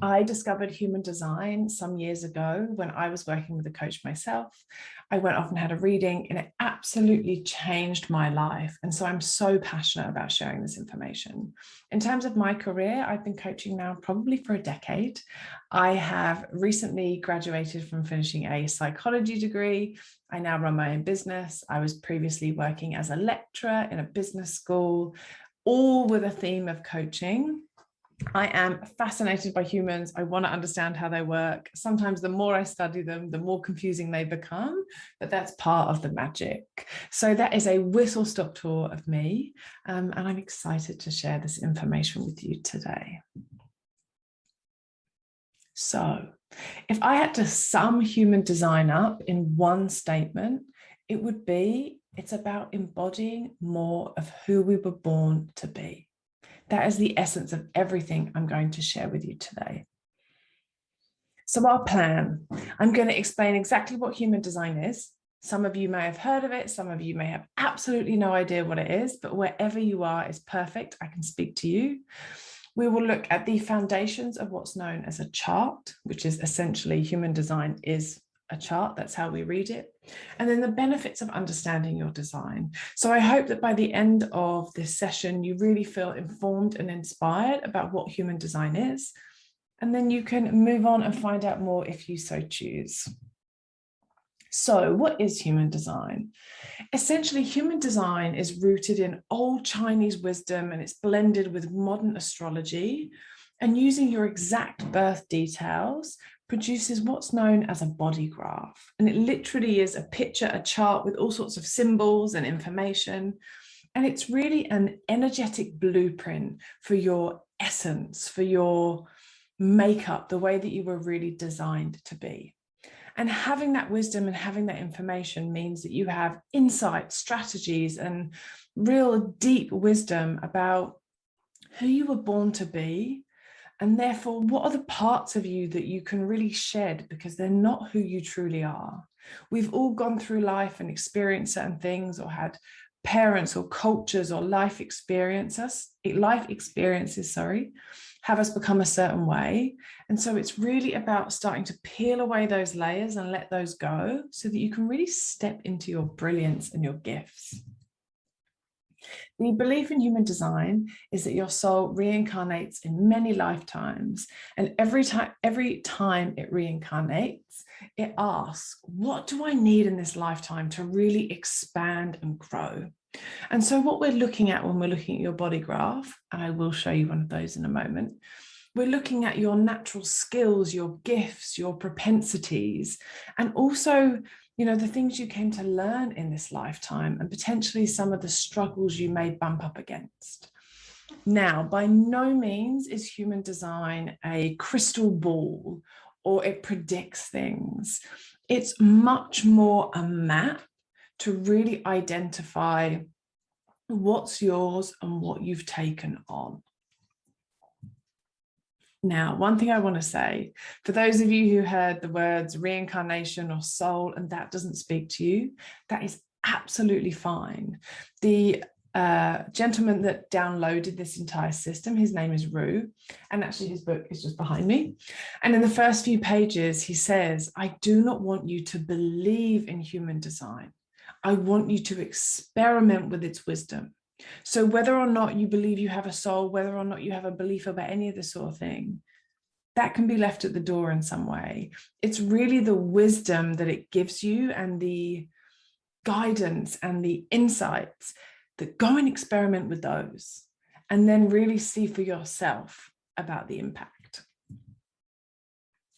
I discovered human design some years ago when I was working with a coach myself. I went off and had a reading, and it absolutely changed my life. And so I'm so passionate about sharing this information. In terms of my career, I've been coaching now probably for a decade. I have recently graduated from finishing a psychology degree. I now run my own business. I was previously working as a lecturer in a business school, all with a theme of coaching. I am fascinated by humans. I want to understand how they work. Sometimes the more I study them, the more confusing they become, but that's part of the magic. So that is a whistle-stop tour of me, and I'm excited to share this information with you today. So if I had to sum human design up in one statement, it would be, it's about embodying more of who we were born to be. That is the essence of everything I'm going to share with you today. So our plan, I'm going to explain exactly what human design is. Some of you may have heard of it. Some of you may have absolutely no idea what it is, but wherever you are is perfect. I can speak to you. We will look at the foundations of what's known as a chart, which is essentially human design is a chart. That's how we read it. And then the benefits of understanding your design. So I hope that by the end of this session, you really feel informed and inspired about what human design is. And then you can move on and find out more if you so choose. So what is human design? Essentially, human design is rooted in old Chinese wisdom, and it's blended with modern astrology, and using your exact birth details produces what's known as a body graph. And it literally is a picture, a chart with all sorts of symbols and information. And it's really an energetic blueprint for your essence, for your makeup, the way that you were really designed to be. And having that wisdom and having that information means that you have insights, strategies, and real deep wisdom about who you were born to be. And therefore, what are the parts of you that you can really shed because they're not who you truly are? We've all gone through life and experienced certain things, or had parents or cultures or life experiences, have us become a certain way. And so it's really about starting to peel away those layers and let those go so that you can really step into your brilliance and your gifts. The belief in human design is that your soul reincarnates in many lifetimes, and every time it reincarnates, it asks, what do I need in this lifetime to really expand and grow? And so what we're looking at when we're looking at your body graph, and I will show you one of those in a moment, we're looking at your natural skills, your gifts, your propensities, and also, you know, the things you came to learn in this lifetime, and potentially some of the struggles you may bump up against. Now, by no means is human design a crystal ball or it predicts things. It's much more a map to really identify what's yours and what you've taken on. Now, one thing I want to say, for those of you who heard the words reincarnation or soul and that doesn't speak to you, that is absolutely fine. The gentleman that downloaded this entire system, his name is Rue, and actually his book is just behind me. And in the first few pages, he says, I do not want you to believe in human design. I want you to experiment with its wisdom. So whether or not you believe you have a soul, whether or not you have a belief about any of this sort of thing, that can be left at the door in some way. It's really the wisdom that it gives you and the guidance and the insights that go and experiment with those, and then really see for yourself about the impact.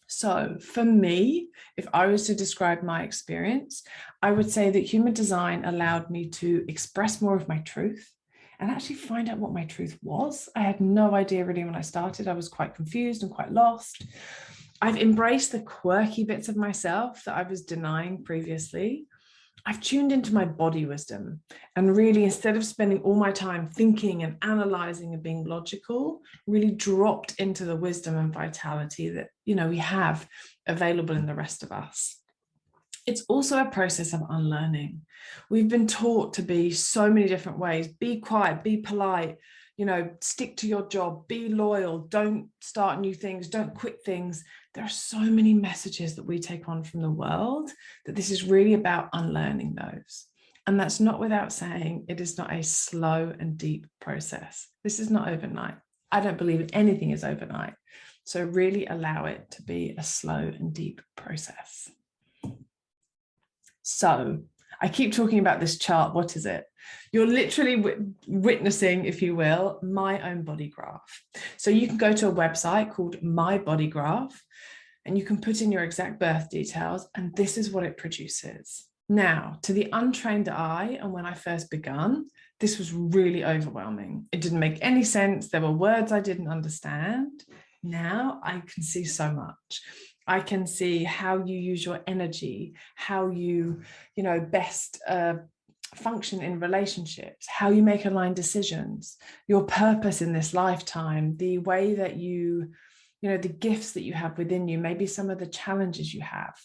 So for me, if I was to describe my experience, I would say that human design allowed me to express more of my truth and actually find out what my truth was. I had no idea really when I started. I was quite confused and quite lost. I've embraced the quirky bits of myself that I was denying previously. I've tuned into my body wisdom, and really, instead of spending all my time thinking and analyzing and being logical, really dropped into the wisdom and vitality that, you know, we have available in the rest of us. It's also a process of unlearning. We've been taught to be so many different ways. Be quiet, be polite, stick to your job, be loyal, don't start new things, don't quit things. There are so many messages that we take on from the world that this is really about unlearning those. And that's not without saying it is not a slow and deep process. This is not overnight. I don't believe anything is overnight. So really allow it to be a slow and deep process. So I keep talking about this chart. What is it? You're literally witnessing, if you will, my own body graph. So you can go to a website called My Body Graph, and you can put in your exact birth details, and this is what it produces. Now, to the untrained eye, and when I first begun, this was really overwhelming. It didn't make any sense. There were words I didn't understand. Now I can see so much. I can see how you use your energy, how you, best function in relationships, how you make aligned decisions, your purpose in this lifetime, the way that you, the gifts that you have within you, maybe some of the challenges you have.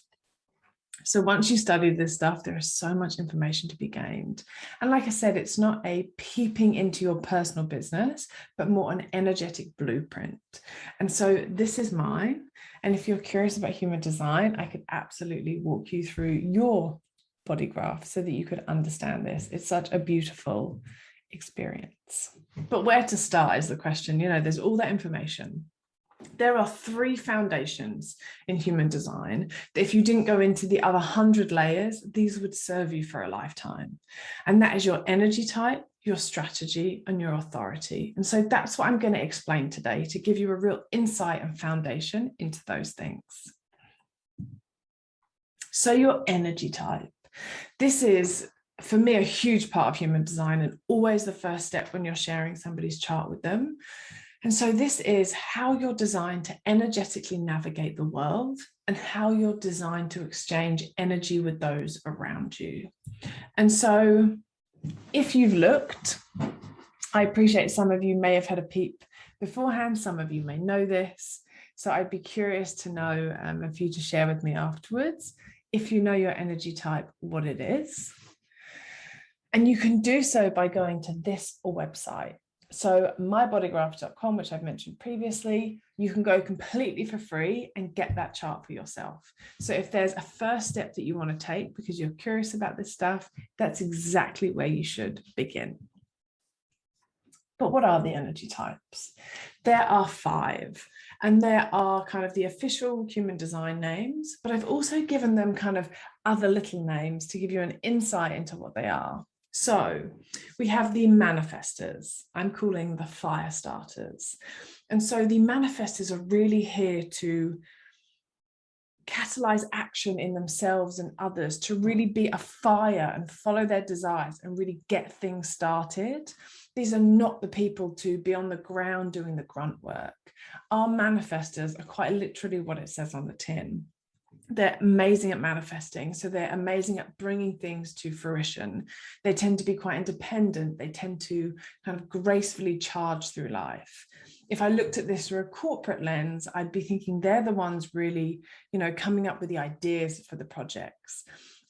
So once you study this stuff, there is so much information to be gained. And like I said, it's not a peeping into your personal business, but more an energetic blueprint. And so this is mine. And if you're curious about human design, I could absolutely walk you through your body graph so that you could understand this. It's such a beautiful experience. But where to start is the question. There's all that information. There are 3 foundations in human design that if you didn't go into the other 100 layers, these would serve you for a lifetime. And that is your energy type, your strategy, and your authority. And so that's what I'm going to explain today to give you a real insight and foundation into those things. So your energy type. This is, for me, a huge part of human design and always the first step when you're sharing somebody's chart with them. And so this is how you're designed to energetically navigate the world and how you're designed to exchange energy with those around you. And so if you've looked, I appreciate some of you may have had a peep beforehand, some of you may know this. So I'd be curious to know and for you to share with me afterwards, if you know your energy type, what it is. And you can do so by going to this website. So mybodygraph.com, which I've mentioned previously, you can go completely for free and get that chart for yourself. So if there's a first step that you want to take because you're curious about this stuff, that's exactly where you should begin. But what are the energy types? There are 5, and there are kind of the official human design names, but I've also given them kind of other little names to give you an insight into what they are. So we have the manifestors. I'm calling the fire starters. And so the manifestors are really here to catalyze action in themselves and others, to really be a fire and follow their desires and really get things started. These are not the people to be on the ground doing the grunt work. Our manifestors are quite literally what it says on the tin. They're amazing at manifesting. So they're amazing at bringing things to fruition. They tend to be quite independent. They tend to kind of gracefully charge through life. If I looked at this through a corporate lens, I'd be thinking they're the ones really, coming up with the ideas for the projects.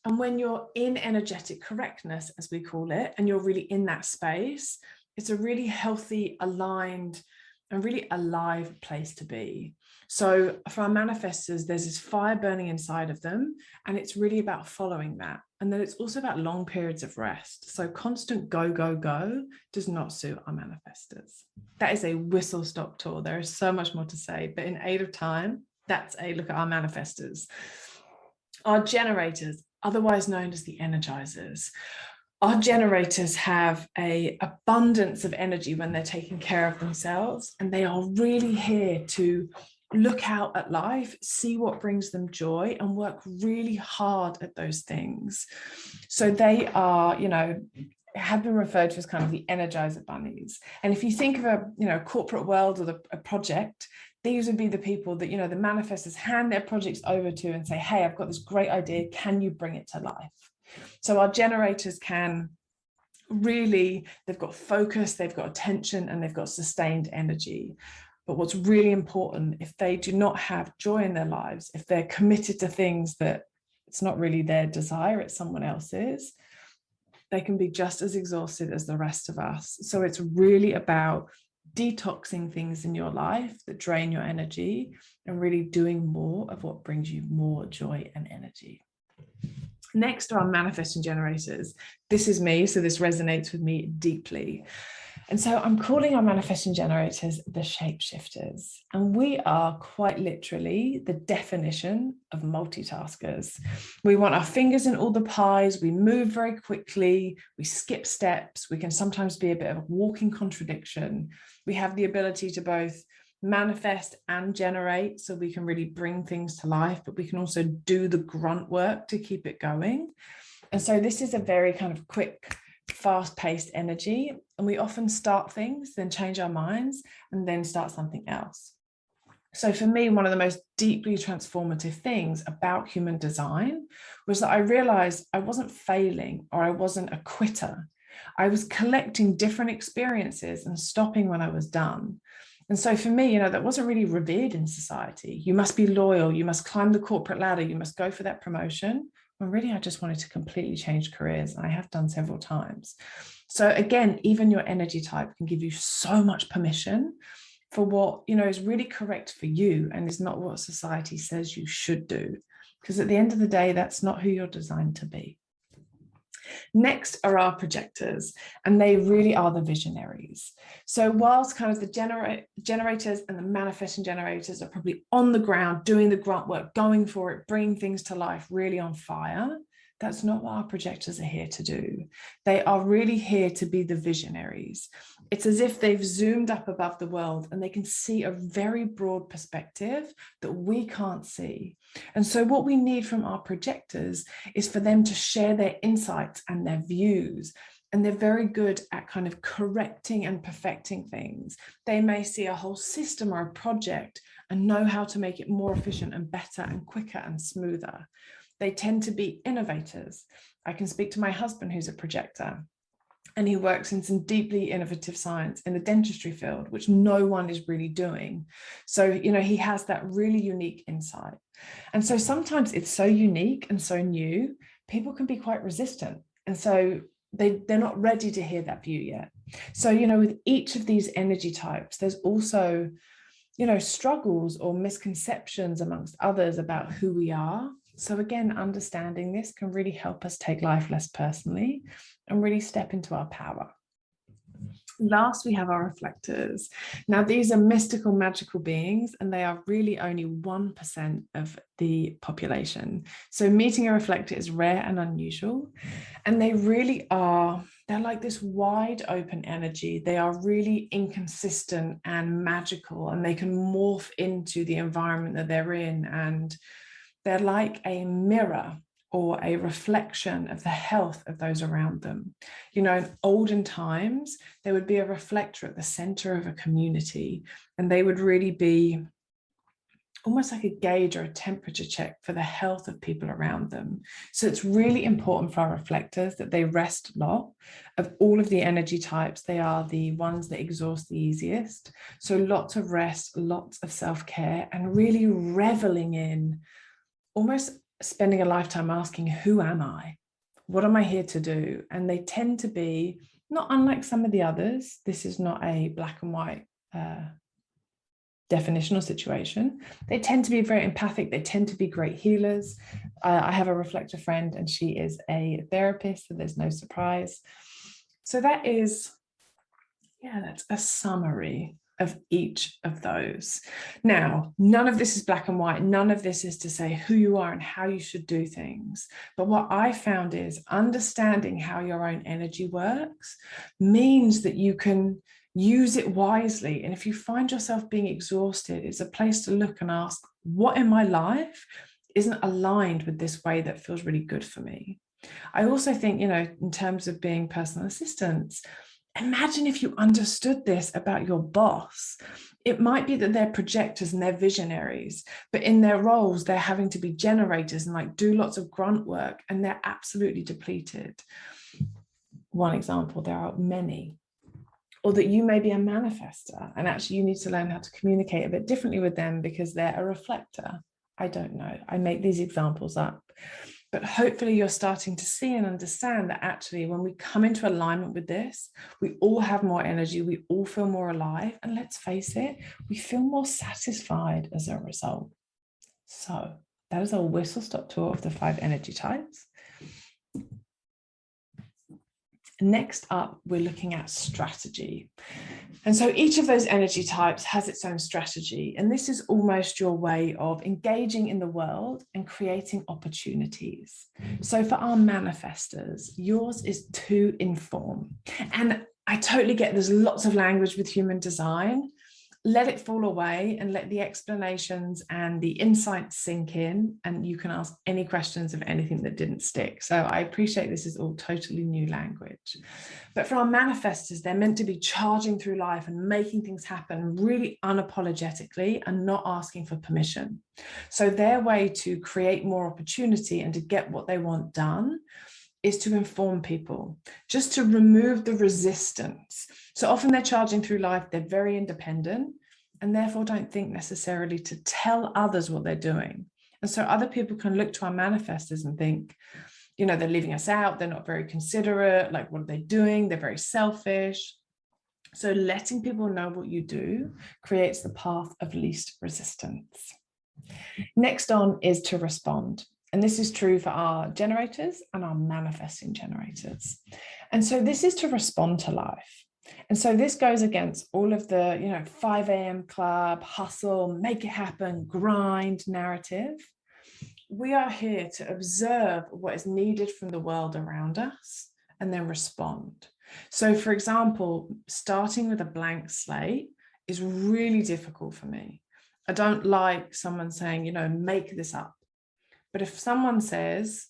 And when you're in energetic correctness, as we call it, and you're really in that space, it's a really healthy, aligned, and really alive place to be. So for our manifestors, there's this fire burning inside of them, and it's really about following that. And then it's also about long periods of rest. So constant go, go, go does not suit our manifestors. That is a whistle-stop tour. There is so much more to say, but in aid of time, that's a look at our manifestors. Our generators, otherwise known as the energizers. Our generators have an abundance of energy when they're taking care of themselves, and they are really here to look out at life, see what brings them joy, and work really hard at those things. So they are, have been referred to as kind of the energizer bunnies. And if you think of a corporate world or a project, these would be the people that, the manifestors hand their projects over to and say, hey, I've got this great idea. Can you bring it to life? So our generators can really, they've got focus, they've got attention, and they've got sustained energy. But what's really important, if they do not have joy in their lives, if they're committed to things that It's not really their desire, it's someone else's. They can be just as exhausted as the rest of us. So it's really about detoxing things in your life that drain your energy and really doing more of what brings you more joy and energy. Next are manifesting generators. This is me, so this resonates with me deeply. And so I'm calling our manifesting generators the shapeshifters. And we are quite literally the definition of multitaskers. We want our fingers in all the pies, we move very quickly, we skip steps, we can sometimes be a bit of a walking contradiction. We have the ability to both manifest and generate, so we can really bring things to life, but we can also do the grunt work to keep it going. And so this is a very kind of quick, fast-paced energy, and we often start things, then change our minds, and then start something else. So for me, one of the most deeply transformative things about human design was that I realized I wasn't failing, or I wasn't a quitter. I was collecting different experiences and stopping when I was done. And so for me, that wasn't really revered in society. You must be loyal, you must climb the corporate ladder, you must go for that promotion. When really I just wanted to completely change careers. And I have done several times. So again, even your energy type can give you so much permission for what, is really correct for you and is not what society says you should do. Because at the end of the day, that's not who you're designed to be. Next are our projectors, and they really are the visionaries. So whilst kind of the generators and the manifesting generators are probably on the ground, doing the grunt work, going for it, bringing things to life, really on fire, that's not what our projectors are here to do. They are really here to be the visionaries. It's as if they've zoomed up above the world and they can see a very broad perspective that we can't see. And so what we need from our projectors is for them to share their insights and their views. And they're very good at kind of correcting and perfecting things. They may see a whole system or a project and know how to make it more efficient and better and quicker and smoother. They tend to be innovators. I can speak to my husband, who's a projector, and he works in some deeply innovative science in the dentistry field, which no one is really doing. So, he has that really unique insight. And so sometimes it's so unique and so new, people can be quite resistant. And so they're not ready to hear that view yet. So, with each of these energy types, there's also, struggles or misconceptions amongst others about who we are. So again, understanding this can really help us take life less personally and really step into our power. Last, we have our reflectors. Now, these are mystical, magical beings, and they are really only 1% of the population. So meeting a reflector is rare and unusual, and they really are, they're like this wide open energy. They are really inconsistent and magical, and they can morph into the environment that they're in, and they're like a mirror or a reflection of the health of those around them. In olden times, there would be a reflector at the center of a community, and they would really be almost like a gauge or a temperature check for the health of people around them. So it's really important for our reflectors that they rest a lot. Of all of the energy types, they are the ones that exhaust the easiest. So lots of rest, lots of self-care, and really reveling in almost spending a lifetime asking, who am I? What am I here to do? And they tend to be, not unlike some of the others, this is not a black and white definitional situation. They tend to be very empathic. They tend to be great healers. I have a reflector friend and she is a therapist, so there's no surprise. So that's a summary of each of those. Now, none of this is black and white. None of this is to say who you are and how you should do things. But what I found is understanding how your own energy works means that you can use it wisely. And if you find yourself being exhausted, it's a place to look and ask, what in my life isn't aligned with this way that feels really good for me? I also think, in terms of being personal assistants, imagine if you understood this about your boss. It might be that they're projectors and they're visionaries, but in their roles, they're having to be generators and do lots of grunt work, and they're absolutely depleted. One example, there are many. Or that you may be a manifestor and actually you need to learn how to communicate a bit differently with them because they're a reflector. I don't know. I make these examples up. But hopefully you're starting to see and understand that actually when we come into alignment with this, we all have more energy, we all feel more alive, and let's face it, we feel more satisfied as a result. So that is a whistle-stop tour of the 5 energy types. Next up, we're looking at strategy. And so each of those energy types has its own strategy. And this is almost your way of engaging in the world and creating opportunities. So for our manifestors, yours is to inform. And I totally get there's lots of language with human design. Let it fall away and let the explanations and the insights sink in, and you can ask any questions of anything that didn't stick. So I appreciate this is all totally new language. But for our manifestors, they're meant to be charging through life and making things happen really unapologetically and not asking for permission. So their way to create more opportunity and to get what they want done is to inform people, just to remove the resistance. So often they're charging through life, they're very independent, and therefore don't think necessarily to tell others what they're doing. And so other people can look to our manifestors and think, you know, they're leaving us out, they're not very considerate, like what are they doing? They're very selfish. So letting people know what you do creates the path of least resistance. Next on is to respond. And this is true for our generators and our manifesting generators. And so this is to respond to life. And so this goes against all of the, 5 a.m. club, hustle, make it happen, grind narrative. We are here to observe what is needed from the world around us and then respond. So for example, starting with a blank slate is really difficult for me. I don't like someone saying, make this up. But if someone says,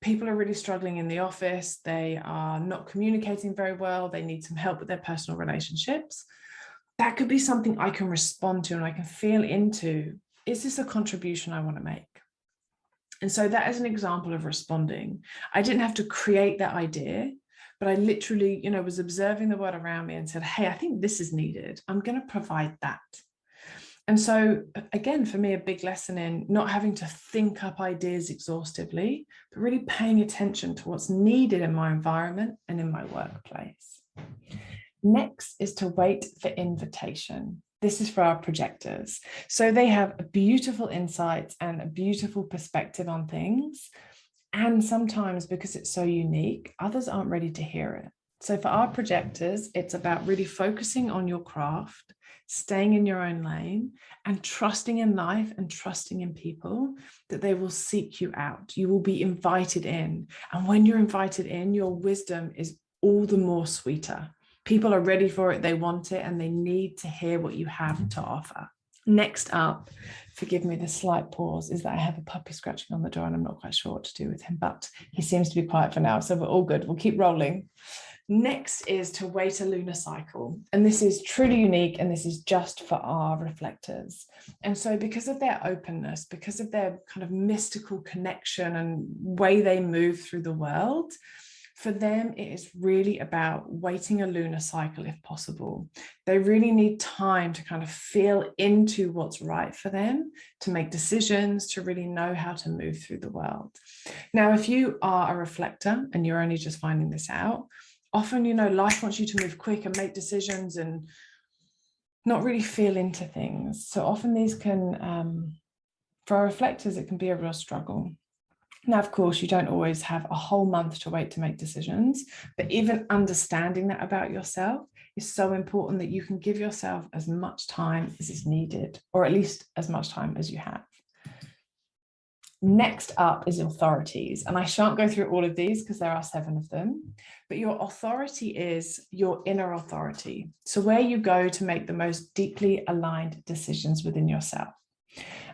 people are really struggling in the office, they are not communicating very well, they need some help with their personal relationships, that could be something I can respond to and I can feel into, is this a contribution I want to make? And so that is an example of responding. I didn't have to create that idea, but I literally, was observing the world around me and said, hey, I think this is needed. I'm going to provide that. And so again, for me, a big lesson in not having to think up ideas exhaustively, but really paying attention to what's needed in my environment and in my workplace. Next is to wait for invitation. This is for our projectors. So they have beautiful insights and a beautiful perspective on things. And sometimes because it's so unique, others aren't ready to hear it. So for our projectors, it's about really focusing on your craft, staying in your own lane and trusting in life and trusting in people that they will seek you out. You will be invited in. And when you're invited in, your wisdom is all the more sweeter. People are ready for it, they want it, and they need to hear what you have to offer. Next up, forgive me the slight pause, is that I have a puppy scratching on the door and I'm not quite sure what to do with him, but he seems to be quiet for now, so we're all good. We'll keep rolling. Next is to wait a lunar cycle. And this is truly unique, and this is just for our reflectors. And so because of their openness, because of their kind of mystical connection and way they move through the world, for them, it is really about waiting a lunar cycle if possible. They really need time to kind of feel into what's right for them, to make decisions, to really know how to move through the world. Now, if you are a reflector and you're only just finding this out, often, life wants you to move quick and make decisions and not really feel into things. So often these can, for our reflectors, it can be a real struggle. Now, of course, you don't always have a whole month to wait to make decisions, but even understanding that about yourself is so important that you can give yourself as much time as is needed, or at least as much time as you have. Next up is authorities, and I shan't go through all of these because there are 7 of them, but your authority is your inner authority. So where you go to make the most deeply aligned decisions within yourself.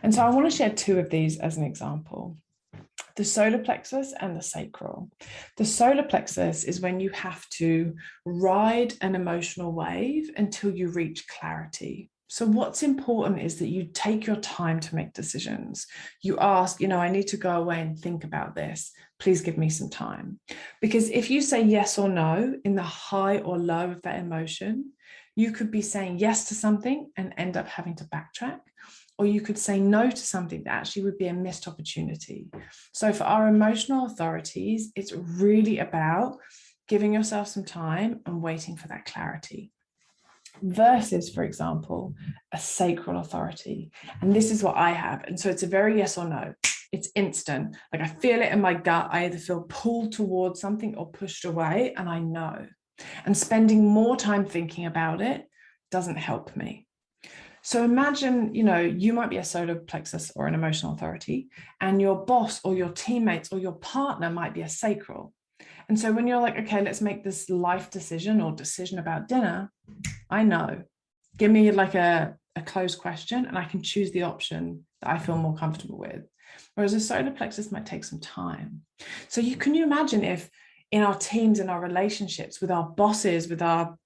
And so I want to share 2 of these as an example. The solar plexus and the sacral. The solar plexus is when you have to ride an emotional wave until you reach clarity. So what's important is that you take your time to make decisions. You ask, I need to go away and think about this. Please give me some time. Because if you say yes or no in the high or low of that emotion, you could be saying yes to something and end up having to backtrack. or you could say no to something that actually would be a missed opportunity. So for our emotional authorities, it's really about giving yourself some time and waiting for that clarity. Versus, for example, a sacral authority. And this is what I have. And so it's a very yes or no. It's instant. Like I feel it in my gut. I either feel pulled towards something or pushed away, and I know. And spending more time thinking about it doesn't help me. So imagine, you might be a solar plexus or an emotional authority, and your boss or your teammates or your partner might be a sacral. And so when you're like, okay, let's make this life decision or decision about dinner, I know. Give me like a closed question and I can choose the option that I feel more comfortable with. Whereas a solar plexus might take some time. So can you imagine if in our teams, in our relationships, with our bosses, with our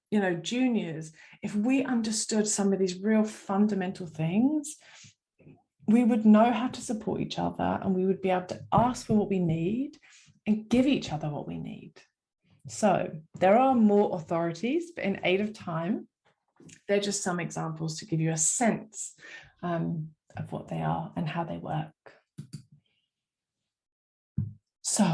juniors, if we understood some of these real fundamental things, we would know how to support each other, and we would be able to ask for what we need and give each other what we need. So there are more authorities, but in aid of time, they're just some examples to give you a sense of what they are and how they work. So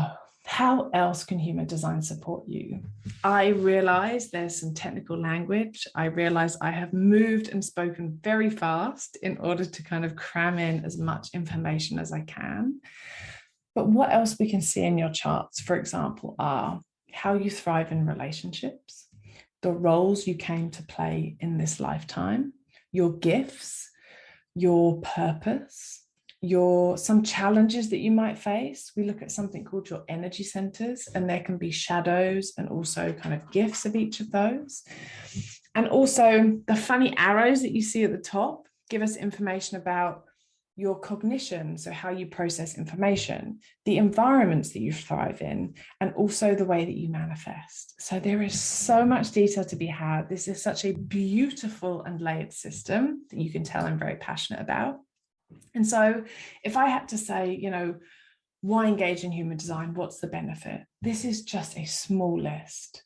how else can human design support you? I realize there's some technical language. I realize I have moved and spoken very fast in order to kind of cram in as much information as I can. But what else we can see in your charts, for example, are how you thrive in relationships, the roles you came to play in this lifetime, your gifts, your purpose, some challenges that you might face. We look at something called your energy centers, and there can be shadows and also kind of gifts of each of those. And also the funny arrows that you see at the top give us information about your cognition, so how you process information, the environments that you thrive in, and also the way that you manifest. So there is so much detail to be had. This is such a beautiful and layered system that you can tell I'm very passionate about. And so if I had to say, why engage in human design? What's the benefit? This is just a small list.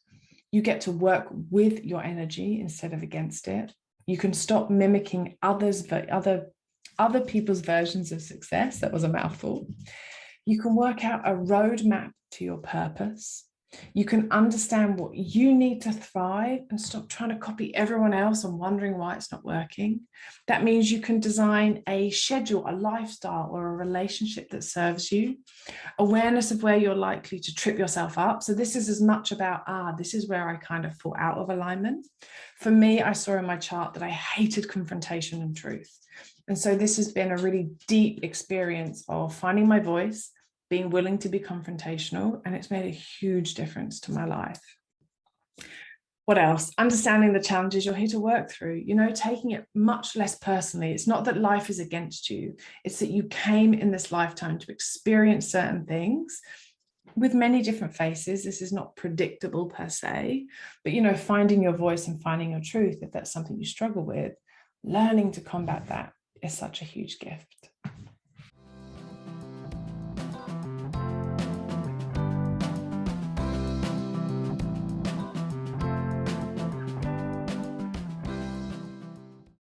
You get to work with your energy instead of against it. You can stop mimicking other people's versions of success. That was a mouthful. You can work out a roadmap to your purpose. You can understand what you need to thrive and stop trying to copy everyone else and wondering why it's not working. That means you can design a schedule, a lifestyle, or a relationship that serves you. Awareness of where you're likely to trip yourself up. So this is as much about, this is where I kind of fall out of alignment. For me, I saw in my chart that I hated confrontation and truth. And so this has been a really deep experience of finding my voice, being willing to be confrontational, and it's made a huge difference to my life. What else? Understanding the challenges you're here to work through, taking it much less personally. It's not that life is against you. It's that you came in this lifetime to experience certain things with many different faces. This is not predictable per se, but, finding your voice and finding your truth, if that's something you struggle with, learning to combat that is such a huge gift.